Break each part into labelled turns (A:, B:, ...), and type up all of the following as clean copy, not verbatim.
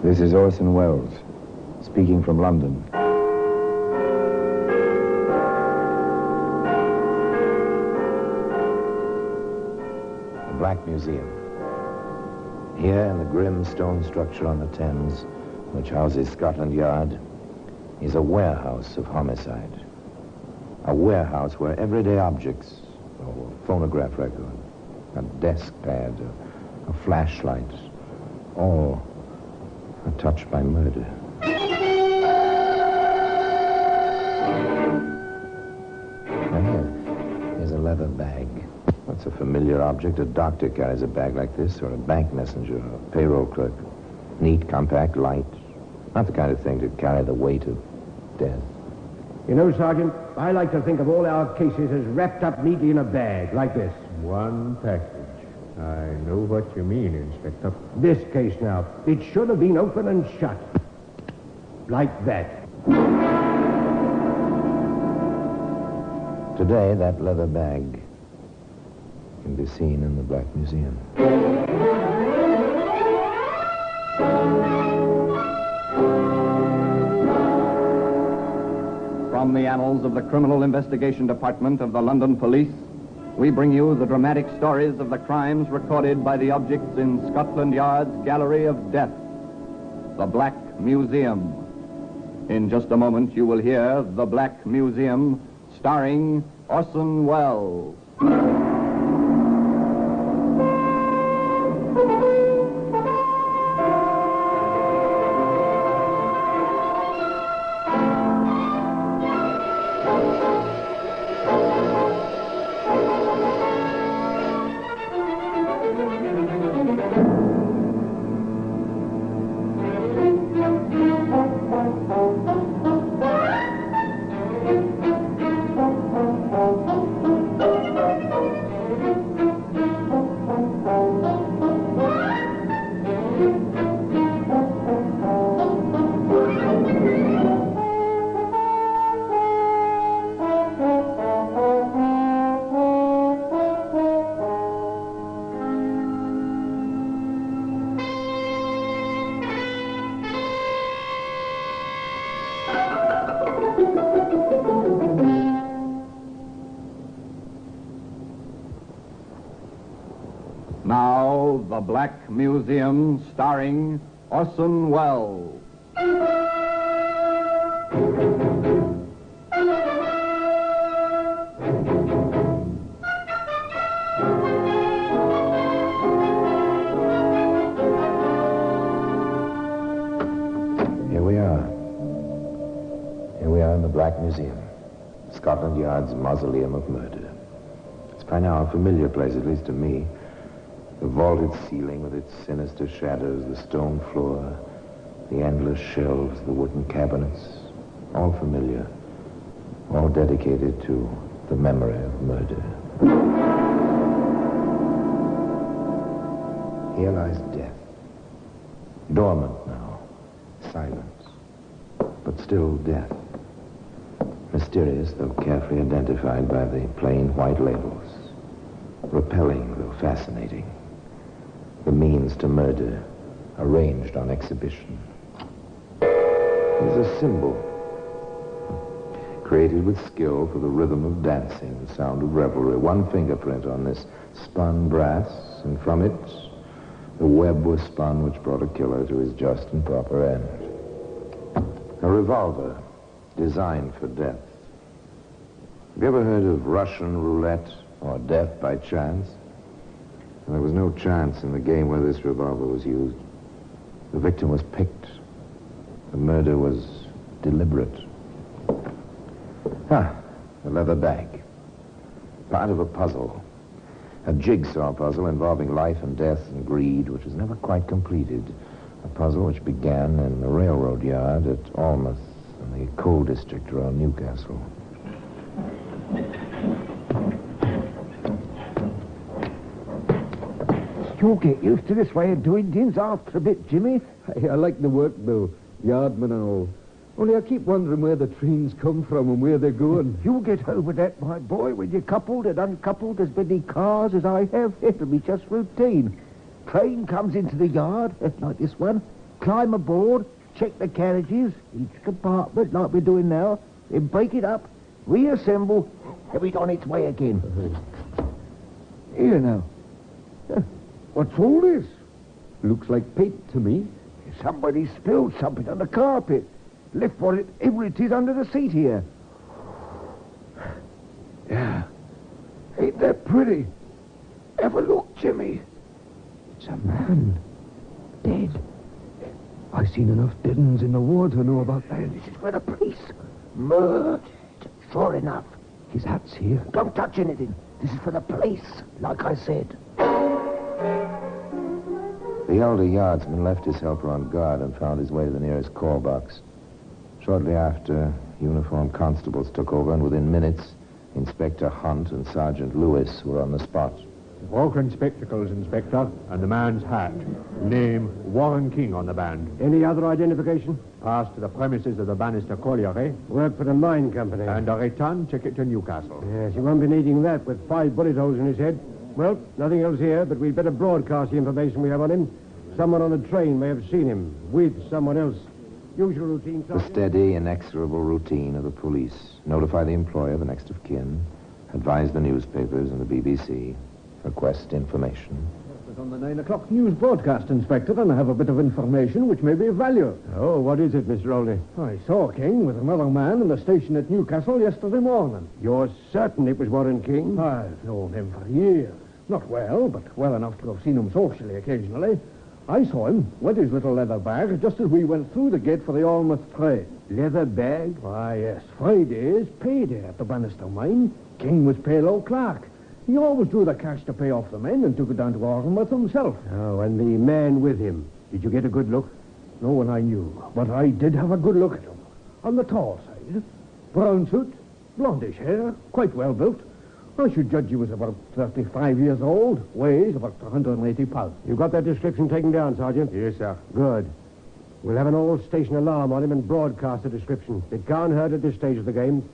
A: This is Orson Welles, speaking from London. The Black Museum. Here in the grim stone structure on the Thames, which houses Scotland Yard, is a warehouse of homicide. A warehouse where everyday objects, a phonograph record, a desk pad, a flashlight, all are touched by murder. Here's a leather bag. That's a familiar object. A doctor carries a bag like this, or a bank messenger, or a payroll clerk. Neat, compact, light. Not the kind of thing to carry the weight of death.
B: You know, Sergeant, I like to think of all our cases as wrapped up neatly in a bag, like this.
C: One package. I know what you mean, Inspector.
B: This case now, it should have been open and shut. Like that.
A: Today, that leather bag can be seen in the Black Museum.
D: From the annals of the Criminal Investigation Department of the London Police, we bring you the dramatic stories of the crimes recorded by the objects in Scotland Yard's Gallery of Death, the Black Museum. In just a moment, you will hear The Black Museum, starring Orson Welles. Now, The Black Museum, starring Orson Welles.
A: Here we are. Here we are in the Black Museum, Scotland Yard's mausoleum of murder. It's by now a familiar place, at least to me. The vaulted ceiling with its sinister shadows, the stone floor, the endless shelves, the wooden cabinets, all familiar, all dedicated to the memory of murder. Here lies death, dormant now, silent, but still death. Mysterious, though carefully identified by the plain white labels. Repelling, though fascinating. The means to murder, arranged on exhibition. It is a symbol, created with skill for the rhythm of dancing, the sound of revelry. One fingerprint on this spun brass, and from it, the web was spun which brought a killer to his just and proper end. A revolver designed for death. Have you ever heard of Russian roulette or death by chance? There was no chance in the game where this revolver was used. The victim was picked. The murder was deliberate. The leather bag. Part of a puzzle. A jigsaw puzzle involving life and death and greed, which was never quite completed. A puzzle which began in the railroad yard at Alnmouth in the coal district around Newcastle.
B: You'll get used to this way of doing things after a bit, Jimmy.
C: Hey, I like the work, Bill. Yardman and all. Only I keep wondering where the trains come from and where they're going.
B: You'll get over that, my boy. When you're coupled and uncoupled as many cars as I have, it'll be just routine. Train comes into the yard, like this one. climb aboard, check the carriages, each compartment like we're doing now, then break it up, reassemble, have it on its way again. Here now. What's all this?
C: Looks like paint to me.
B: Somebody spilled something on the carpet. Left whatever it is under the seat here. Yeah. Ain't that pretty? Have a look, Jimmy.
C: It's a man. Dead. I seen enough dead uns in the war to know about that.
B: This is for the police. Murdered. Sure enough.
C: His hat's here.
B: Don't touch anything. This is for the police, like I said.
A: The elder yardsman left his helper on guard and found his way to the nearest call box. Shortly after, uniformed constables took over, and within minutes, Inspector Hunt and Sergeant Lewis were on the spot.
E: Broken spectacles, Inspector, and the man's hat. Name, Warren King on the band.
B: Any other identification?
E: Passed to the premises of the Bannister Colliery,
B: Work for the mine company.
E: and a return ticket to Newcastle.
B: Yes, you won't be needing that with 5 bullet holes in his head. Well, nothing else here, but we'd better broadcast the information we have on him. Someone on the train may have seen him with someone else. Usual routine,
A: The
B: Sergeant.
A: steady, inexorable routine of the police. Notify the employer, the next of kin. Advise the newspapers and the BBC. Request information.
C: It was on the 9 o'clock news broadcast, Inspector, and I have a bit of information which may be of value.
B: Oh, what is it, Mr. Olney?
C: I saw King with another man in the station at Newcastle yesterday morning.
B: You're certain it was Warren King?
C: I've known him for years. Not well, but well enough to have seen him socially occasionally. I saw him with his little leather bag just as we went through the gate for the Almouth train.
B: Leather bag?
C: Why, yes, Friday's payday at the Bannister mine. King was payroll clerk. He always drew the cash to pay off the men and took it down to Almouth himself.
B: Oh, and the man with him. Did you get a good look?
C: No one I knew, but I did have a good look at him. On the tall side. Brown suit, blondish hair, quite well built. I should judge he was about 35 years old, weighs about 180 pounds.
B: You got that description taken down, Sergeant?
E: Yes, sir.
B: Good. We'll have an all-station alarm on him and broadcast the description. It can't hurt at this stage of the game.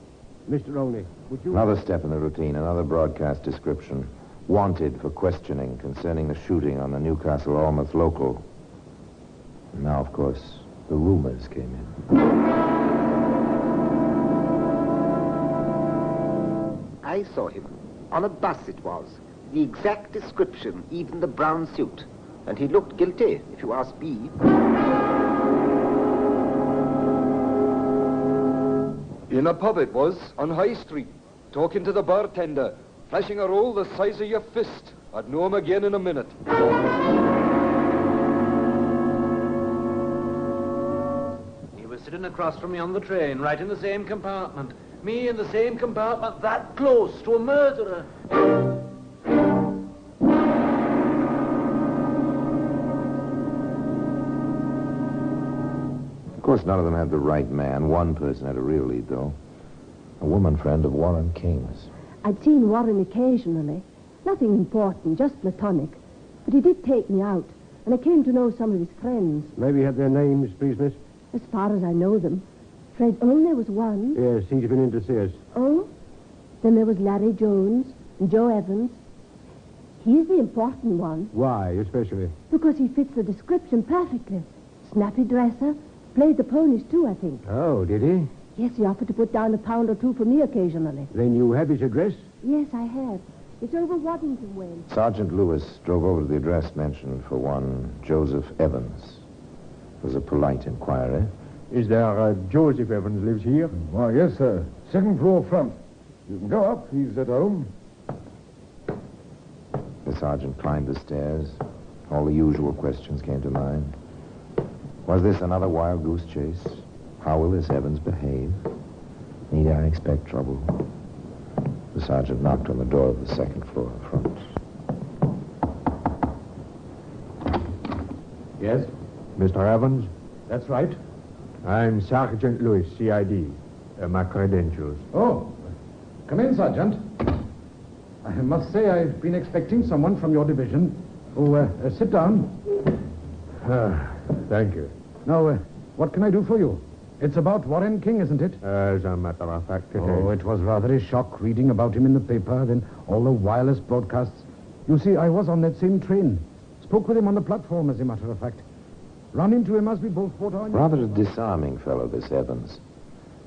B: Mr. Olney, would you...
A: Another step in the routine, another broadcast description. Wanted for questioning concerning the shooting on the Newcastle Almouth local. And now, of course, the rumors came in.
F: I saw him. On a bus it was. The exact description, even the brown suit. And he looked guilty, if you ask me.
G: In a pub it was, on High Street, talking to the bartender, flashing a roll the size of your fist. I'd know him again in a minute.
H: He was sitting across from me on the train, right in the same compartment. Me in the same compartment, that close to a murderer.
A: Of course, none of them had the right man. One person had a real lead, though. A woman friend of Warren King's.
I: I'd seen Warren occasionally. Nothing important, just platonic. But he did take me out, and I came to know some of his friends.
B: Maybe you have their names, please, miss?
I: As far as I know them. Fred Olney was one.
B: Yes, he's been in to see us.
I: Oh? Then there was Larry Jones and Joe Evans. He's the important one,
B: Why, especially?
I: because he fits the description perfectly. Snappy dresser. Played the ponies, too, I think.
B: Oh, did he?
I: Yes, he offered to put down £1 or 2 for me occasionally.
B: Then you have his address?
I: Yes, I have. It's over Waddington Way.
A: Sergeant Lewis drove over to the address mentioned for one Joseph Evans. It was a polite inquiry.
E: Is there Joseph Evans lives here?
C: Why, yes, sir. Second floor front. You can go up. He's at home.
A: The sergeant climbed the stairs. All the usual questions came to mind. Was this another wild goose chase? How will this Evans behave? Need I expect trouble? The sergeant knocked on the door of the second floor front.
E: Yes? Mr. Evans?
C: That's right.
E: I'm Sergeant Lewis, CID. My credentials.
C: Oh, come in, Sergeant. I must say I've been expecting someone from your division. Oh, sit down.
E: Thank you.
C: Now, what can I do for you? It's about Warren King, isn't it?
E: As a matter of fact, it
C: Oh,
E: is.
C: it was rather a shock reading about him in the paper, then all the wireless broadcasts. You see, I was on that same train. Spoke with him on the platform, as a matter of fact. Run into him as we both put on.
A: Rather a disarming fellow, this Evans.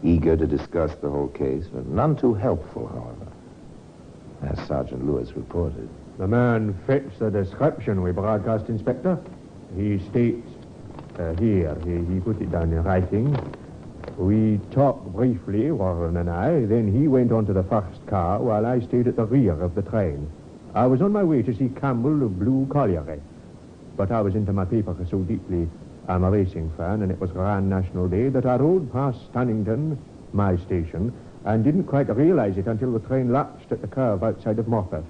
A: Eager to discuss the whole case, but none too helpful, however, as Sergeant Lewis reported.
E: The man fits the description we broadcast, Inspector. He states, here, he put it down in writing. We talked briefly, Warren and I, then he went on to the first car while I stayed at the rear of the train. I was on my way to see Campbell of Blue Colliery, but I was into my paper so deeply. I'm a racing fan, and it was Grand National Day that I rode past Stannington, my station, and didn't quite realize it until the train lapsed at the curve outside of Morpeth.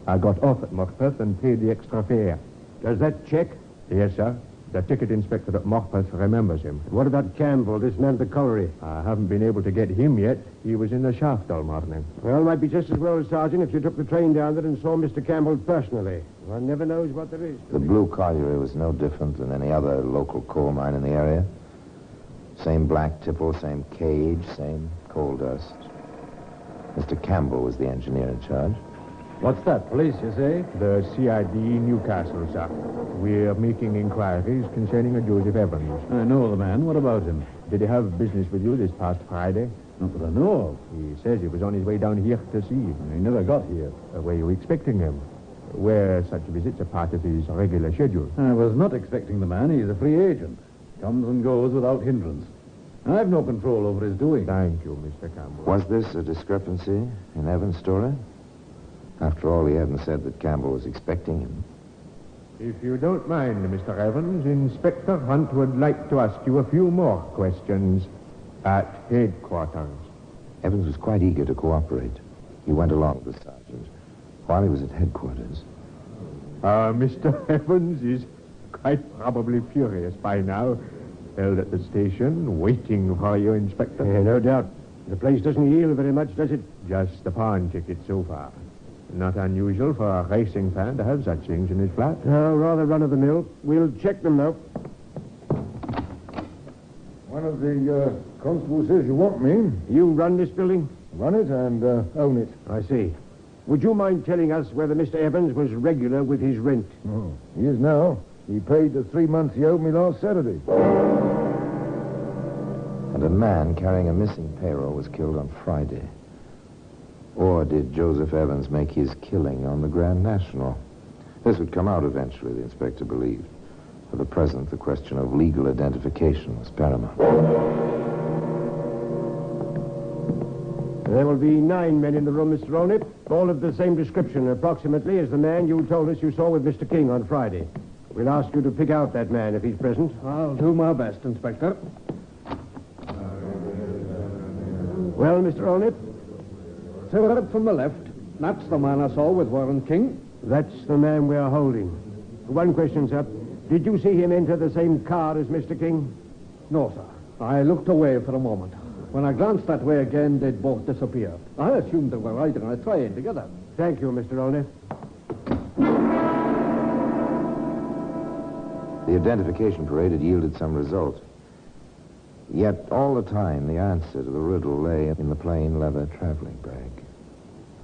E: I got off at Morpeth and paid the extra fare.
C: Does that check?
E: Yes, sir. The ticket inspector at Morpeth remembers him.
C: What about Campbell, this man at the colliery?
E: I haven't been able to get him yet. He was in the shaft all morning.
C: Well, it might be just as well, Sergeant, if you took the train down there and saw Mr. Campbell personally. One never knows what there is.
A: The Blue Colliery was no different than any other local coal mine in the area. Same black tipple, same cage, same coal dust. Mr. Campbell was the engineer in charge.
J: What's that, police, you say?
E: The CID Newcastle, sir. We're making inquiries concerning a Joseph Evans.
J: I know the man. What about him?
E: Did he have business with you this past Friday?
J: Not that I know of.
E: He says he was on his way down here to see you.
J: He never got here.
E: Were you expecting him? Were such visits a part of his regular schedule?
J: I was not expecting the man. He's a free agent. Comes and goes without hindrance. I've no control over his doing.
E: Thank you, Mr. Campbell.
A: Was this a discrepancy in Evans' story? After all, he hadn't said that Campbell was expecting him.
E: If you don't mind, Mr. Evans, Inspector Hunt would like to ask you a few more questions at headquarters.
A: Evans was quite eager to cooperate. He went along with the sergeant while he was at headquarters.
E: Mr. Evans is quite probably furious by now. Held at the station, waiting for you, Inspector.
C: No doubt. The place doesn't yield very much, does it?
E: Just the pawn ticket so far. Not unusual for a racing fan to have such things in his flat.
C: No, rather run-of-the-mill. We'll check them, though.
K: One of the constables says you want me.
C: You run this building?
K: Run it and own it.
C: I see. Would you mind telling us whether Mr. Evans was regular with his rent?
K: Oh, he is now. He paid the 3 months he owed me last Saturday.
A: And a man carrying a missing payroll was killed on Friday. Or did Joseph Evans make his killing on the Grand National? This would come out eventually, the inspector believed. For the present, the question of legal identification was paramount.
C: There will be 9 men in the room, Mr. Olnip, all of the same description, approximately, as the man you told us you saw with Mr. King on Friday. We'll ask you to pick out that man if he's present.
J: I'll do my best, Inspector.
C: Well, Mr. Olnip?
J: Cigarette from the left. That's the man I saw with Warren King.
C: That's the man we're holding. One question, sir. Did you see him enter the same car as Mr. King?
J: No, sir. I looked away for a moment. When I glanced that way again, they'd both disappeared. I assumed they were riding on a train together.
C: Thank you, Mr. Olnip.
A: The identification parade had yielded some result. Yet all the time, the answer to the riddle lay in the plain leather traveling bag.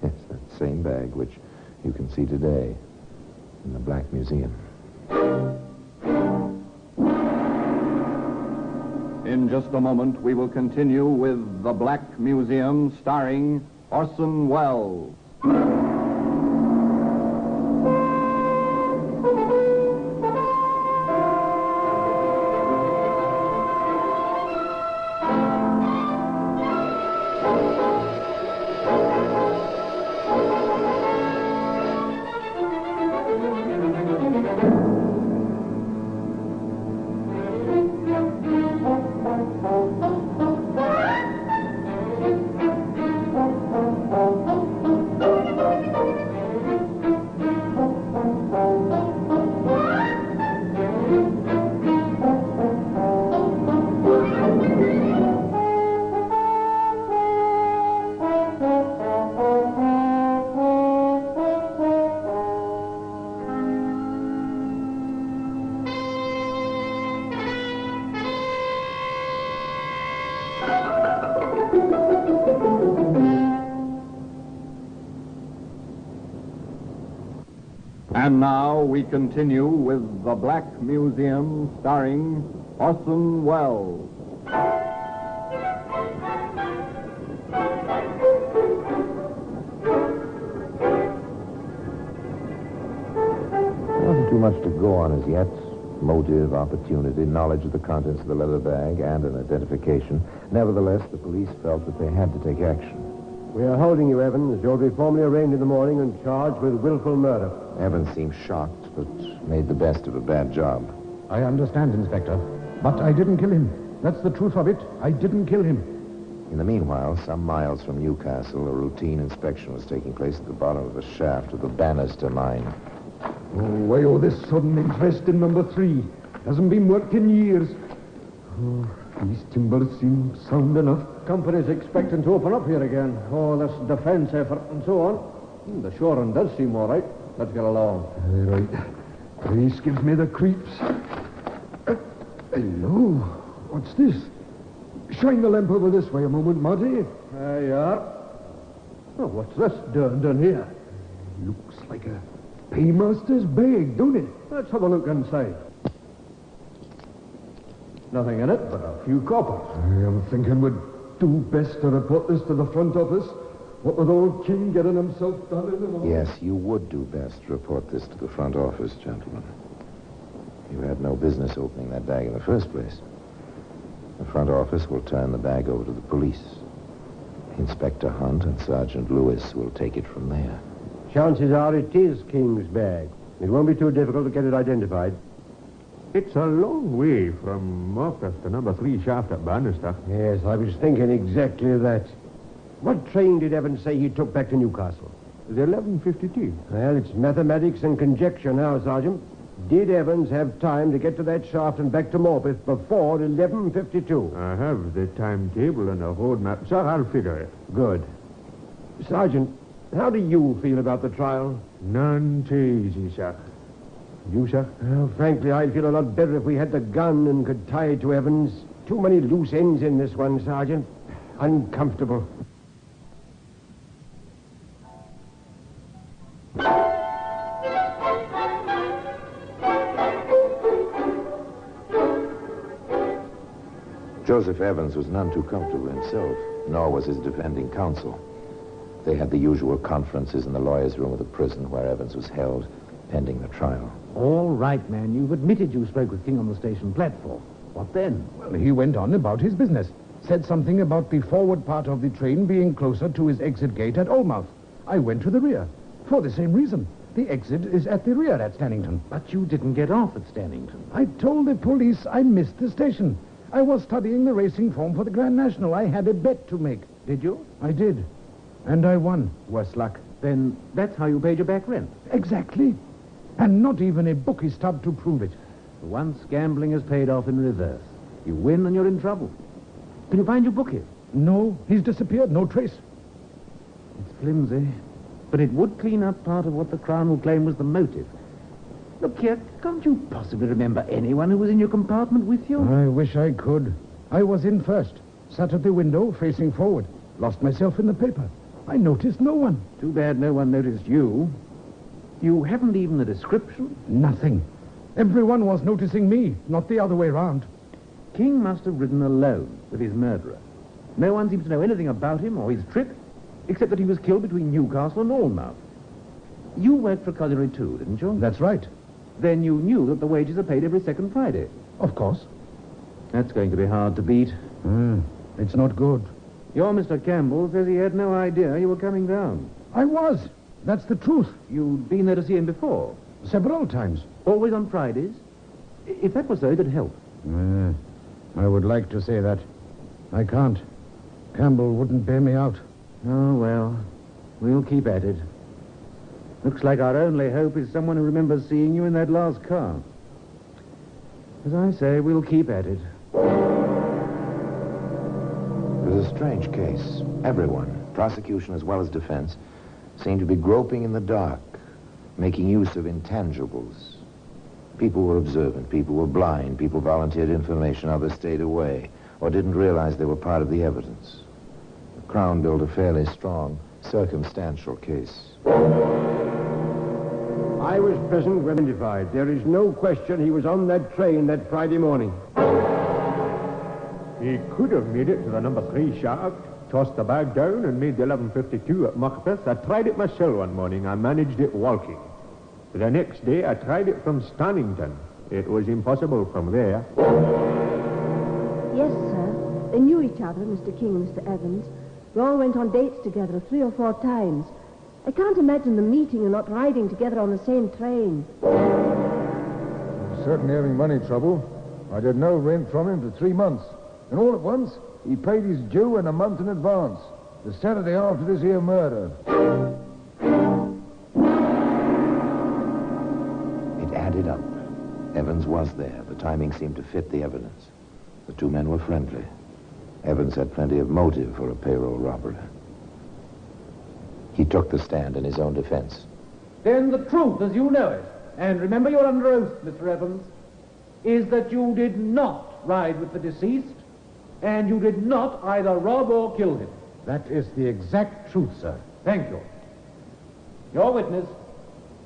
A: Yes, that same bag which you can see today in the Black Museum.
D: In just a moment, we will continue with The Black Museum, starring Orson Welles. And now we continue with The Black Museum, starring Orson Welles.
A: Nothing too much to go on as yet. Motive, opportunity, knowledge of the contents of the leather bag, and an identification. Nevertheless, the police felt that they had to take action.
C: We are holding you, Evans. You'll be formally arraigned in the morning and charged with willful murder.
A: Evans seemed shocked, but made the best of a bad job.
L: I understand, Inspector. But I didn't kill him. That's the truth of it. I didn't kill him.
A: In the meanwhile, some miles from Newcastle, a routine inspection was taking place at the bottom of a shaft of the Bannister mine.
L: Oh, why all this sudden interest in number 3? Hasn't been worked in years. Oh, these timbers seem sound enough.
J: Company's expecting to open up here again. Oh, this defense effort and so on. The shoring does seem all right. Let's get along.
L: Right. This gives me the creeps. Hello. What's this? Shine the lamp over this way a moment, Marty.
J: There you are. Oh, what's this done here?
L: Looks like a paymaster's bag, don't it?
J: Let's have a look inside. Nothing in it but a few coppers.
L: I am thinking we'd do best to report this to the front office. What with old King getting himself done in and all.
A: Yes, you would do best to report this to the front office, gentlemen. You had no business opening that bag in the first place. The front office will turn the bag over to the police. Inspector Hunt and Sergeant Lewis will take it from there.
B: Chances are it is King's bag. It won't be too difficult to get it identified.
E: It's a long way from Morpeth to number 3 shaft at Bannister.
B: Yes, I was thinking exactly that. What train did Evans say he took back to Newcastle?
E: The 11:52.
B: Well, it's mathematics and conjecture now, Sergeant. Did Evans have time to get to that shaft and back to Morpeth before 11:52?
E: I have the timetable and a road map, sir. I'll figure it.
B: Good. Sergeant, how do you feel about the trial?
E: None too easy, sir. You, sir?
B: Well, frankly, I'd feel a lot better if we had the gun and could tie it to Evans. Too many loose ends in this one, Sergeant. Uncomfortable.
A: Joseph Evans was none too comfortable himself, nor was his defending counsel. They had the usual conferences in the lawyer's room of the prison where Evans was held, pending the trial.
H: All right, man. You've admitted you spoke with King on the station platform. What then?
L: Well, he went on about his business. Said something about the forward part of the train being closer to his exit gate at Olmouth. I went to the rear. For the same reason. The exit is at the rear at Stannington.
H: But you didn't get off at Stannington.
L: I told the police I missed the station. I was studying the racing form for the Grand National. I had a bet to make.
H: Did you?
L: I did. And I won. Worse luck.
H: Then that's how you paid your back rent.
L: Exactly. And not even a bookie stub to prove it.
H: Once gambling has paid off in reverse. You win and you're in trouble. Can you find your bookie?
L: No, he's disappeared. No trace.
H: It's flimsy. But it would clean up part of what the Crown will claim was the motive. Look here, can't you possibly remember anyone who was in your compartment with you?
L: I wish I could. I was in first. Sat at the window, facing forward. Lost myself in the paper. I noticed no one.
H: Too bad no one noticed you. You haven't even a description?
L: Nothing. Everyone was noticing me, not the other way round.
H: King must have ridden alone with his murderer. No one seems to know anything about him or his trip, except that he was killed between Newcastle and Almouth. You worked for colliery too, didn't you?
L: That's right.
H: Then you knew that the wages are paid every second Friday.
L: Of course.
H: That's going to be hard to beat.
L: It's not good.
H: Your Mr. Campbell says he had no idea you were coming down.
L: I was. That's the truth.
H: You'd been there to see him before?
L: Several times.
H: Always on Fridays? If that was so, it'd help.
L: I would like to say that. I can't. Campbell wouldn't bear me out.
H: Oh, well, we'll keep at it. Looks like our only hope is someone who remembers seeing you in that last car. As I say, we'll keep at it.
A: It was a strange case. Everyone, prosecution as well as defense, seemed to be groping in the dark, making use of intangibles. People were observant, people were blind, people volunteered information, others stayed away, or didn't realize they were part of the evidence. The Crown built a fairly strong, circumstantial case.
C: I was present when identified. There is no question he was on that train that Friday morning.
E: He could have made it to the number 3 shaft, tossed the bag down, and made the 11:52 at Macbeth. I tried it myself one morning. I managed it walking. The next day, I tried it from Stannington. It was impossible from there.
I: Yes, sir. They knew each other, Mr. King and Mr. Evans. They all went on dates together 3 or 4 times. I can't imagine them meeting and not riding together on the same train.
K: He's certainly having money trouble. I had no rent from him for 3 months. And all at once, he paid his due and a month in advance. The Saturday after this here murder.
A: It added up. Evans was there. The timing seemed to fit the evidence. The 2 men were friendly. Evans had plenty of motive for a payroll robbery. He took the stand in his own defense.
H: Then the truth, as you know it, and remember you're under oath, Mr. Evans, is that you did not ride with the deceased, and you did not either rob or kill him.
L: That is the exact truth, sir.
H: Thank you. Your witness.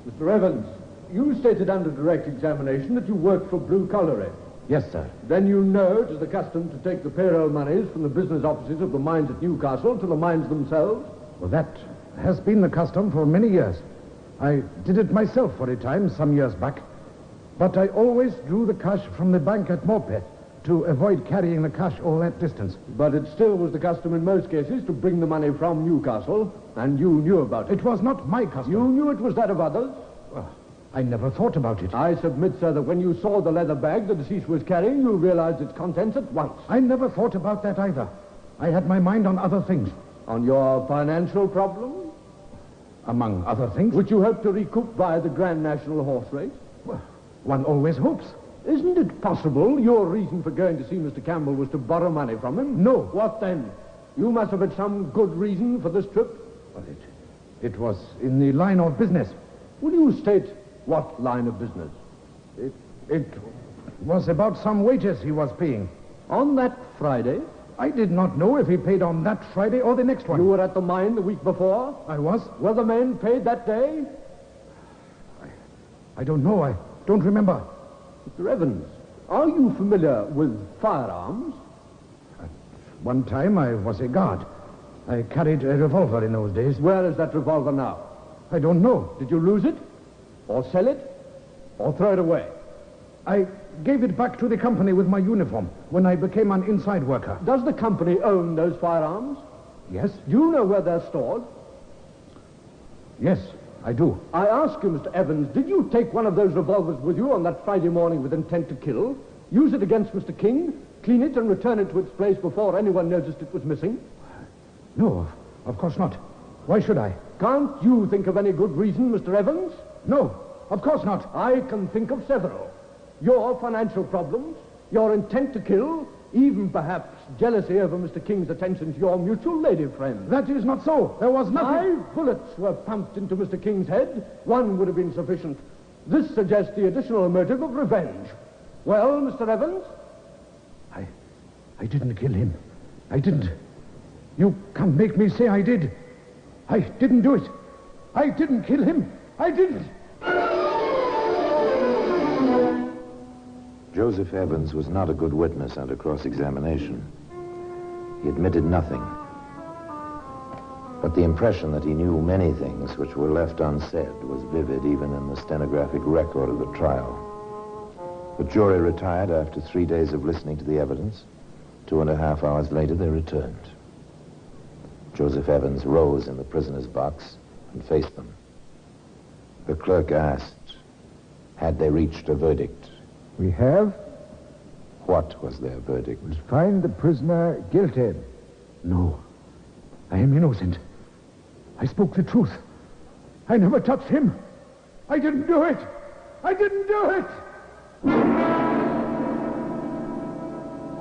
C: Mr. Evans, you stated under direct examination that you worked for Blue Colliery.
L: Yes, sir.
C: Then you know it is the custom to take the payroll monies from the business offices of the mines at Newcastle to the mines themselves?
L: Well, that has been the custom for many years. I did it myself for a time, some years back. But I always drew the cash from the bank at Morpeth to avoid carrying the cash all that distance.
C: But it still was the custom in most cases to bring the money from Newcastle, and you knew about it.
L: It was not my custom.
C: You knew it was that of others?
L: Well, I never thought about it.
C: I submit, sir, that when you saw the leather bag the deceased was carrying, you realized its contents at once.
L: I never thought about that either. I had my mind on other things.
C: On your financial problem?
L: Among other things.
C: Which you hope to recoup via the Grand National Horse Race?
L: Well, one always hopes.
C: Isn't it possible your reason for going to see Mr. Campbell was to borrow money from him?
L: No.
C: What then? You must have had some good reason for this trip.
L: Well, it was in the line of business.
C: Will you state what line of business?
L: It was about some wages he was paying.
C: On that Friday?
L: I did not know if he paid on that Friday or the next one.
C: You were at the mine the week before?
L: I was.
C: Were the men paid that day?
L: I don't know. I don't remember.
C: Mr. Evans, are you familiar with firearms?
L: At one time I was a guard. I carried a revolver in those days.
C: Where is that revolver now?
L: I don't know.
C: Did you lose it? Or sell it? Or throw it away?
L: I gave it back to the company with my uniform when I became an inside worker.
C: Does the company own those firearms?
L: Yes.
C: Do you know where they're stored?
L: Yes, I do.
C: I ask you, Mr. Evans, did you take one of those revolvers with you on that Friday morning with intent to kill, use it against Mr. King, clean it and return it to its place before anyone noticed it was missing?
L: No, of course not. Why should I?
C: Can't you think of any good reason, Mr. Evans?
L: No, of course not.
C: I can think of several. Your financial problems, your intent to kill, even perhaps jealousy over Mr. King's attention to your mutual lady friend.
L: That is not so. There was nothing.
C: 5 bullets were pumped into Mr. King's head. 1 would have been sufficient. This suggests the additional motive of revenge. Well, Mr. Evans?
L: I didn't kill him. I didn't. You can't make me say I did. I didn't do it. I didn't kill him. I didn't.
A: Joseph Evans was not a good witness under cross-examination. He admitted nothing. But the impression that he knew many things which were left unsaid was vivid even in the stenographic record of the trial. The jury retired after 3 days of listening to the evidence. 2.5 hours later, they returned. Joseph Evans rose in the prisoner's box and faced them. The clerk asked, had they reached a verdict?
K: We have.
A: What was their verdict?
K: Find the prisoner guilty.
L: No, I am innocent. I spoke the truth. I never touched him. I didn't do it. I didn't do it.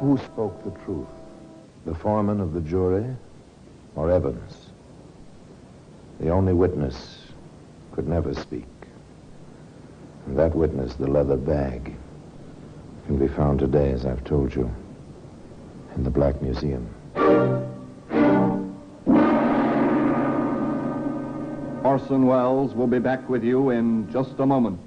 A: Who spoke the truth? The foreman of the jury or Evans? The only witness could never speak. And that witness, the leather bag, can be found today, as I've told you, in the Black Museum.
D: Orson Welles will be back with you in just a moment.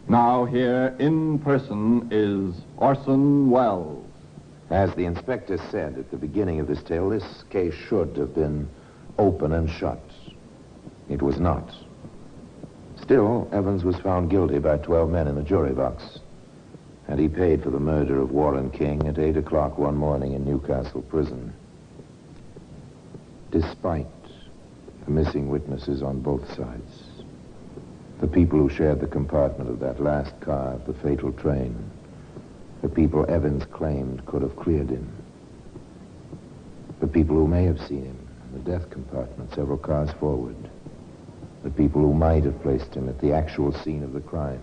D: Now here in person is Orson Welles.
A: As the inspector said at the beginning of this tale, this case should have been open and shut. It was not. Still, Evans was found guilty by 12 men in the jury box, and he paid for the murder of Warren King at 8 o'clock one morning in Newcastle prison. Despite the missing witnesses on both sides, the people who shared the compartment of that last car of the fatal train, the people Evans claimed could have cleared him, the people who may have seen him in the death compartment several cars forward, the people who might have placed him at the actual scene of the crime.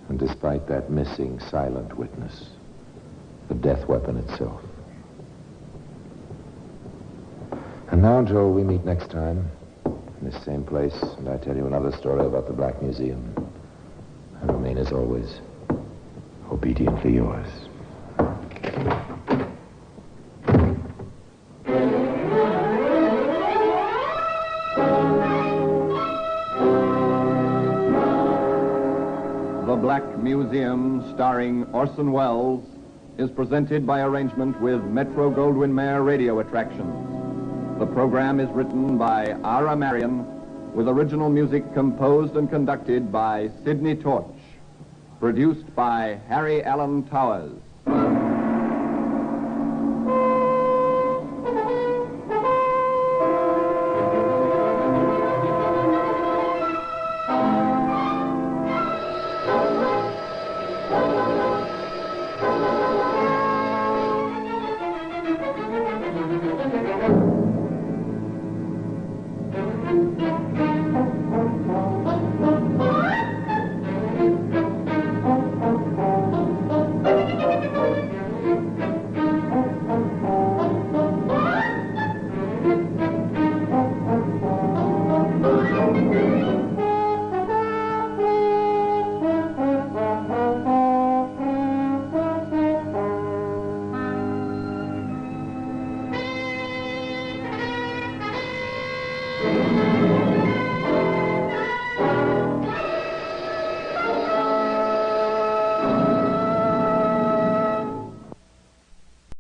A: And despite that missing silent witness, the death weapon itself. And now until we meet next time, in this same place, and I tell you another story about the Black Museum, I remain, as always, obediently yours.
D: The Black Museum, starring Orson Welles, is presented by arrangement with Metro-Goldwyn-Mayer Radio Attractions. The program is written by Ara Marion, with original music composed and conducted by Sidney Torch. Produced by Harry Allen Towers.